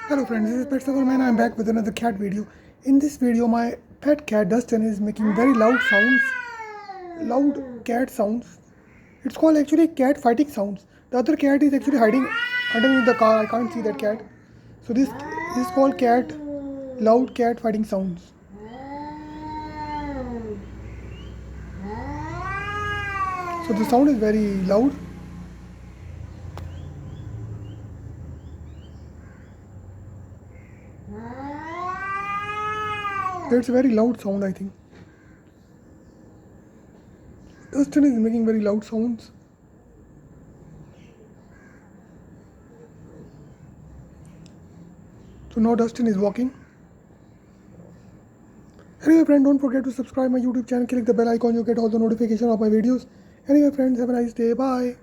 Hello friends, this is Pets Man. I am back with another cat video. In this video, my pet cat Dustin is making very loud sounds, loud cat sounds. It's called actually cat fighting sounds. The other cat is actually hiding underneath the car. I can't see that cat. So this is called loud cat fighting sounds. So the sound is very loud. That's a very loud sound, I think. Dustin is making very loud sounds. So now Dustin is walking. Anyway friend, don't forget to subscribe my YouTube channel, click the bell icon, you get all the notification of my videos. Anyway friends, have a nice day, bye.